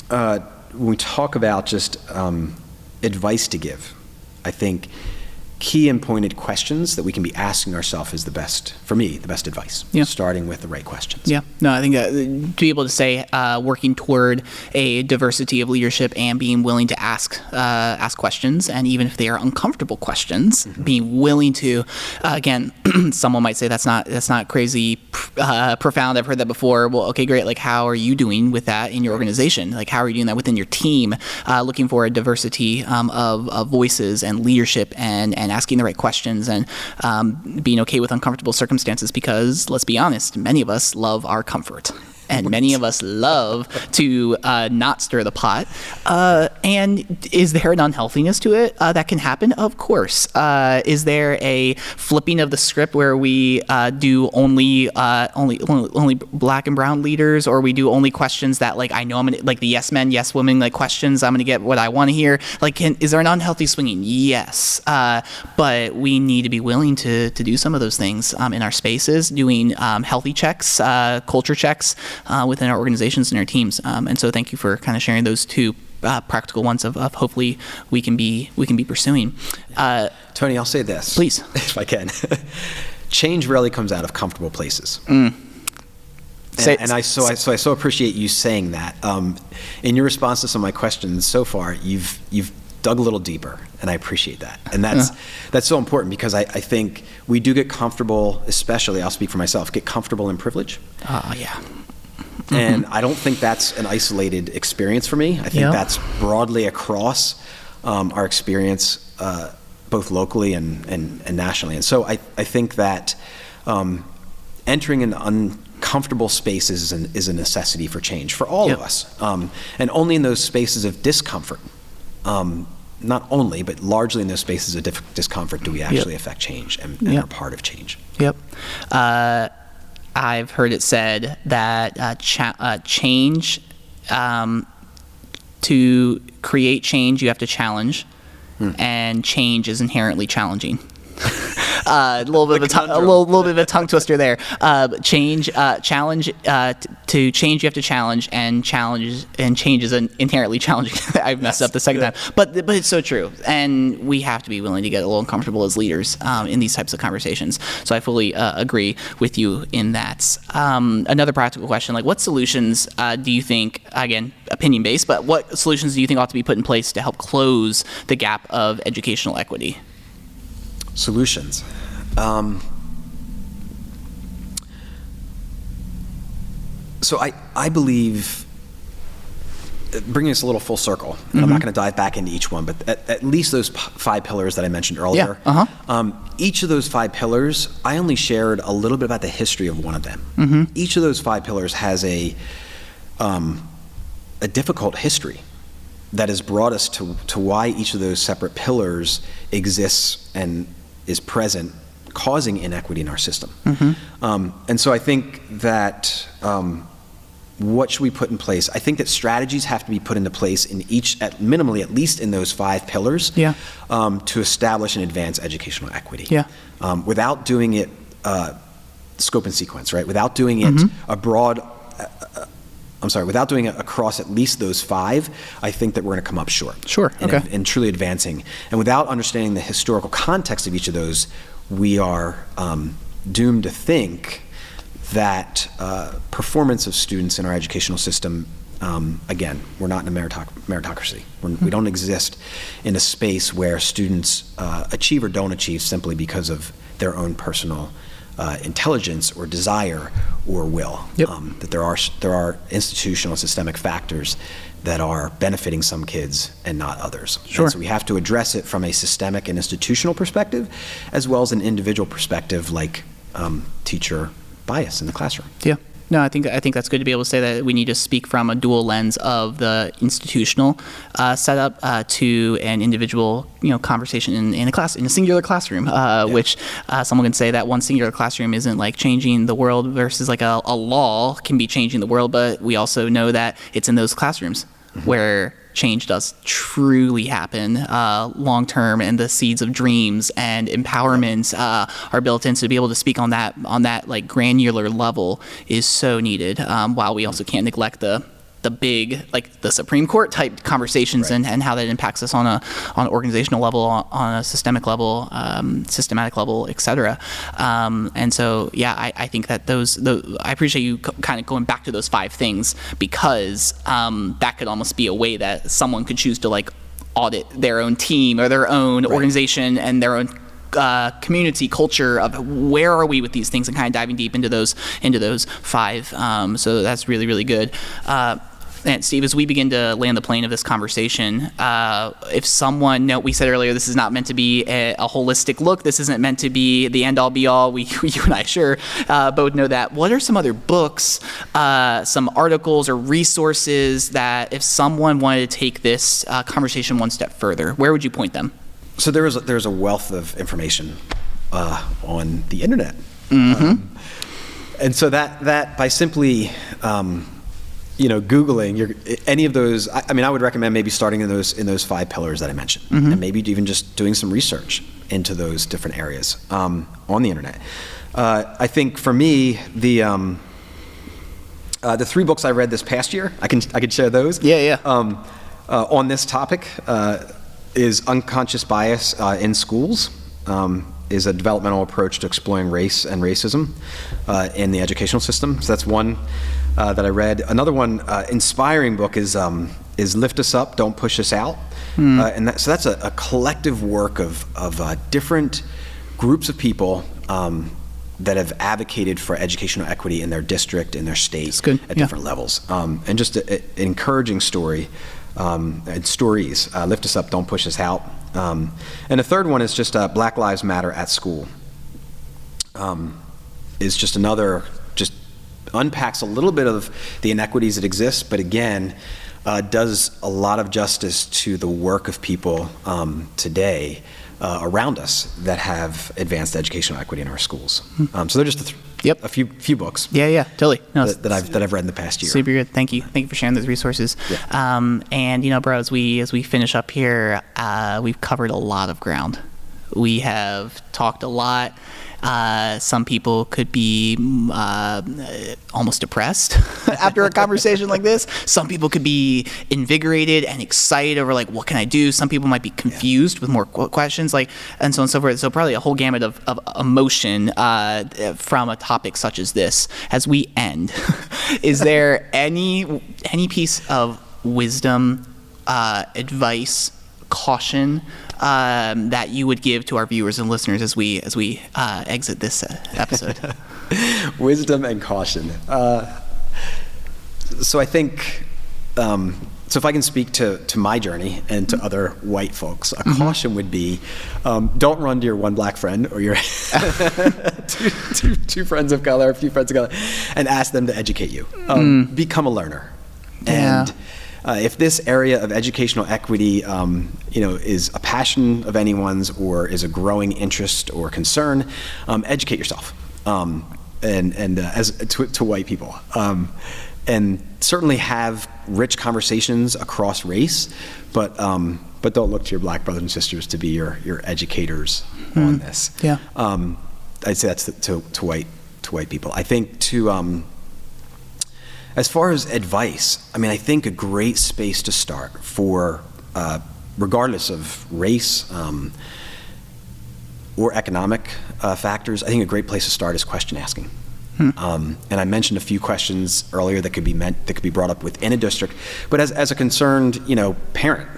when we talk about just advice to give, I think key and pointed questions that we can be asking ourselves is the best advice. Starting with the right questions. Yeah. No, I think that to be able to say working toward a diversity of leadership and being willing to ask questions, and even if they are uncomfortable questions, being willing to, again, someone might say that's not crazy profound. I've heard that before. Well, okay, great. Like, how are you doing with that in your organization? Like, how are you doing that within your team? Looking for a diversity of voices and leadership and asking the right questions and being okay with uncomfortable circumstances, because let's be honest, many of us love our comfort. And many of us love to not stir the pot. And is there an unhealthiness to it that can happen? Of course. Is there a flipping of the script where we do only black and brown leaders, or we do only questions that, like, I know I'm gonna, like the yes men, yes women, like questions I'm gonna get what I want to hear? Like, is there an unhealthy swinging? Yes. But we need to be willing to do some of those things in our spaces, doing healthy checks, culture checks, within our organizations and our teams. And so thank you for kind of sharing those two practical ones of hopefully we can be pursuing. Tony, I'll say this. Please. If I can. Change rarely comes out of comfortable places. I so appreciate you saying that. In your response to some of my questions so far, you've dug a little deeper, and I appreciate that. And that's so important, because I think we do get comfortable, especially, I'll speak for myself, get comfortable in privilege. Yeah. And I don't think that's an isolated experience for me. I think that's broadly across our experience, both locally and nationally. And so I think that entering into uncomfortable spaces is a necessity for change for all of us. And only in those spaces of discomfort, not only, but largely in those spaces of discomfort, do we actually affect change and are part of change. I've heard it said that change, to create change, you have to challenge, and change is inherently challenging. A little bit of a tongue twister there. To change, you have to challenge, and change is inherently challenging. I messed up the second time, but it's so true, and we have to be willing to get a little uncomfortable as leaders in these types of conversations. So I fully agree with you in that. Another practical question: like, what solutions do you think, again, opinion based, but what solutions do you think ought to be put in place to help close the gap of educational equity? Solutions. So I believe, bringing us a little full circle, and I'm not going to dive back into each one, but at least those 5 pillars that I mentioned earlier, each of those 5 pillars, I only shared a little bit about the history of one of them. Each of those 5 pillars has a difficult history that has brought us to why each of those separate pillars exists and is present, causing inequity in our system. And so I think that what should we put in place? I think that strategies have to be put into place in each, minimally at least in those 5 pillars, to establish and advance educational equity. Without doing it scope and sequence, right? Without doing it without doing it across at least those 5, I think that we're going to come up short. In truly advancing. And without understanding the historical context of each of those, we are doomed to think that performance of students in our educational system, again, we're not in a meritocracy. We don't exist in a space where students achieve or don't achieve simply because of their own personal intelligence or desire or will. Yep. That there are institutional and systemic factors that are benefiting some kids and not others. Sure. And so we have to address it from a systemic and institutional perspective, as well as an individual perspective, like teacher bias in the classroom. Yeah. No, I think that's good to be able to say that we need to speak from a dual lens of the institutional setup to an individual, conversation in a singular classroom, which someone can say that one singular classroom isn't like changing the world versus like a law can be changing the world, but we also know that it's in those classrooms where change does truly happen long term, and the seeds of dreams and empowerment are built in. So to be able to speak on that like granular level is so needed. While we also can't neglect the big, like the Supreme Court type conversations, right, and how that impacts us on an organizational level, on a systematic level, et cetera. And so, yeah, I think that I appreciate you kind of going back to those 5 things, because that could almost be a way that someone could choose to like audit their own team or their own right, organization and their own community culture of where are we with these things, and kind of diving deep into those 5. So that's really, really good. And Steve, as we begin to land the plane of this conversation, if someone, we said earlier, this is not meant to be a holistic look. This isn't meant to be the end all be all. You and I sure both know that. What are some other books, some articles or resources that if someone wanted to take this conversation one step further, where would you point them? So there's a wealth of information on the internet. And so that by simply Googling any of those, I would recommend maybe starting in those 5 pillars that I mentioned, and maybe even just doing some research into those different areas on the internet. I think for me, the 3 books I read this past year, I could share those. Yeah. On this topic is Unconscious Bias in Schools. Is a developmental approach to exploring race and racism in the educational system. So that's one that I read. Another one, inspiring book is Lift Us Up, Don't Push Us Out. And so that's a collective work of different groups of people that have advocated for educational equity in their district, in their state, at different levels. And just an encouraging story. And stories, Lift Us Up, Don't Push Us Out. And the third one is just Black Lives Matter at School. Is just another, just unpacks a little bit of the inequities that exist, but again, does a lot of justice to the work of people today around us that have advanced educational equity in our schools. So they're just a few books. Yeah, totally. No, that I've read in the past year. Super good. Thank you for sharing those resources. Yeah. And bro, as we finish up here, we've covered a lot of ground. We have talked a lot. Some people could be almost depressed after a conversation like this. Some people could be invigorated and excited over like, what can I do? Some people might be confused with more questions, like, and so on and so forth. So probably a whole gamut of emotion from a topic such as this. As we end, is there any piece of wisdom, advice, caution that you would give to our viewers and listeners as we exit this episode? Wisdom and caution. So I think, so if I can speak to my journey and to other white folks, a caution would be, don't run to your one black friend or your two friends of color, a few friends of color, and ask them to educate you. Become a learner. And if this area of educational equity, is a passion of anyone's or is a growing interest or concern, educate yourself, and as to white people, and certainly have rich conversations across race, but don't look to your black brothers and sisters to be your educators on this. Yeah, I'd say that's to white people. I think as far as advice, I think a great space to start for, regardless of race or economic factors, I think a great place to start is question asking. And I mentioned a few questions earlier that could be brought up within a district. But as a concerned, parent,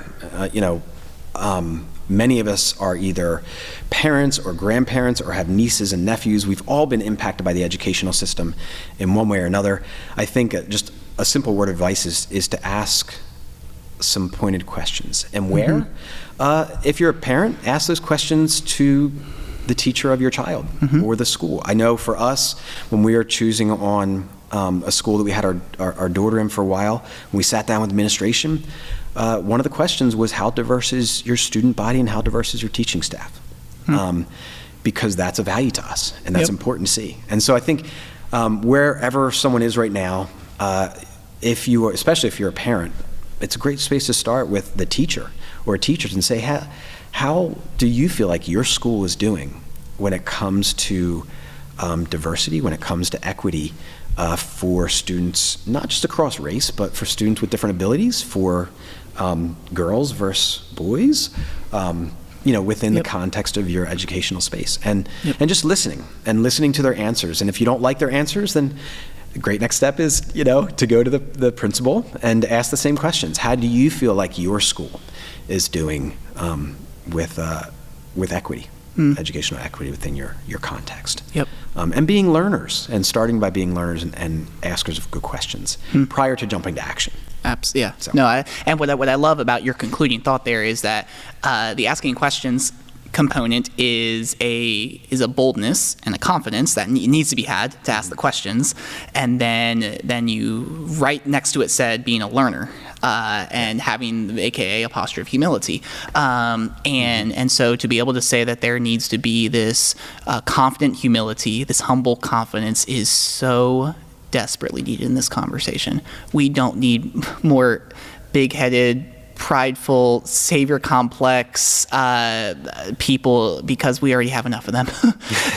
many of us are either parents or grandparents or have nieces and nephews. We've all been impacted by the educational system in one way or another. I think just a simple word of advice is to ask some pointed questions. And where? If you're a parent, ask those questions to the teacher of your child or the school. I know for us, when we were choosing on a school that we had our daughter in for a while, when we sat down with administration, one of the questions was, how diverse is your student body and how diverse is your teaching staff? Because that's a value to us, and that's important to see. And so I think wherever someone is right now, especially if you're a parent, it's a great space to start with the teacher or teachers and say, how do you feel like your school is doing when it comes to diversity, when it comes to equity for students, not just across race, but for students with different abilities, for girls versus boys, within the context of your educational space, and just listening to their answers. And if you don't like their answers, then the great next step is, to go to the principal and ask the same questions. How do you feel like your school is doing with equity, educational equity within your context? And being learners, and starting by being learners and askers of good questions prior to jumping to action. Yeah. So. No, and what I love about your concluding thought there is that the asking questions component is a boldness and a confidence that needs to be had to ask the questions, and then you right next to it said being a learner and having AKA a posture of humility, and so to be able to say that there needs to be this confident humility, this humble confidence, is so desperately needed in this conversation. We don't need more big-headed, prideful, savior complex people, because we already have enough of them.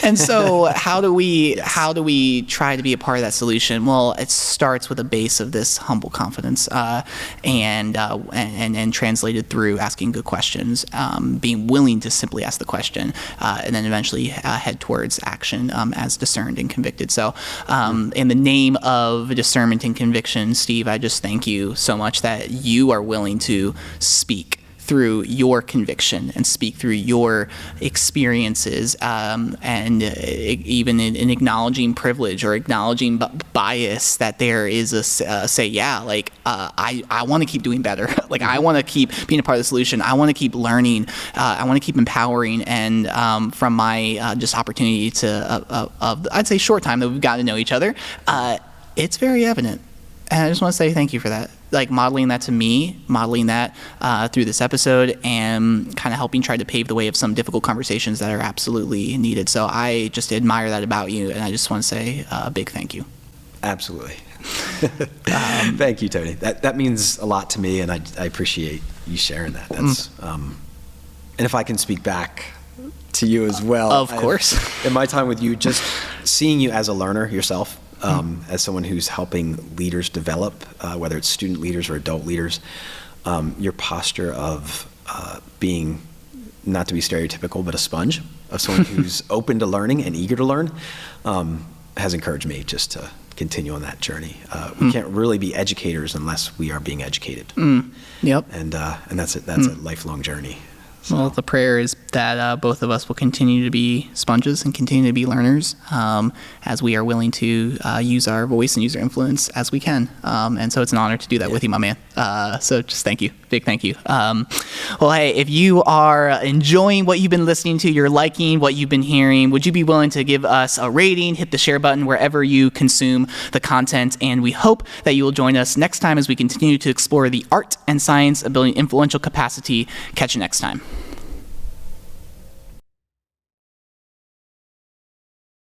And so how do we try to be a part of that solution? Well, it starts with a base of this humble confidence, and translated through asking good questions, being willing to simply ask the question, and then eventually head towards action as discerned and convicted. So in the name of discernment and conviction, Steve, I just thank you so much that you are willing to speak through your conviction and speak through your experiences, and even in acknowledging privilege or acknowledging bias, that there is I want to keep doing better. Like, I want to keep being a part of the solution. I want to keep learning. I want to keep empowering. And from my just opportunity to I'd say short time that we've gotten to know each other, it's very evident. And I just want to say thank you for that. Like, modeling that to me, modeling that through this episode, and kind of helping try to pave the way of some difficult conversations that are absolutely needed. So I just admire that about you, and I just want to say a big thank you. Absolutely. Thank you, Tony. That means a lot to me, and I appreciate you sharing that. That's and if I can speak back to you as well. Of course. In my time with you, just seeing you as a learner yourself, as someone who's helping leaders develop, whether it's student leaders or adult leaders, your posture of being, not to be stereotypical, but a sponge, of someone who's open to learning and eager to learn, has encouraged me just to continue on that journey. We can't really be educators unless we are being educated. Yep. And that's it. That's a lifelong journey. So. Well, the prayer is that both of us will continue to be sponges and continue to be learners, as we are willing to use our voice and use our influence as we can. And so it's an honor to do that with you, my man. So just thank you. Big thank you. Well, hey, if you are enjoying what you've been listening to, you're liking what you've been hearing, would you be willing to give us a rating, hit the share button wherever you consume the content? And we hope that you will join us next time as we continue to explore the art and science of building influential capacity. Catch you next time.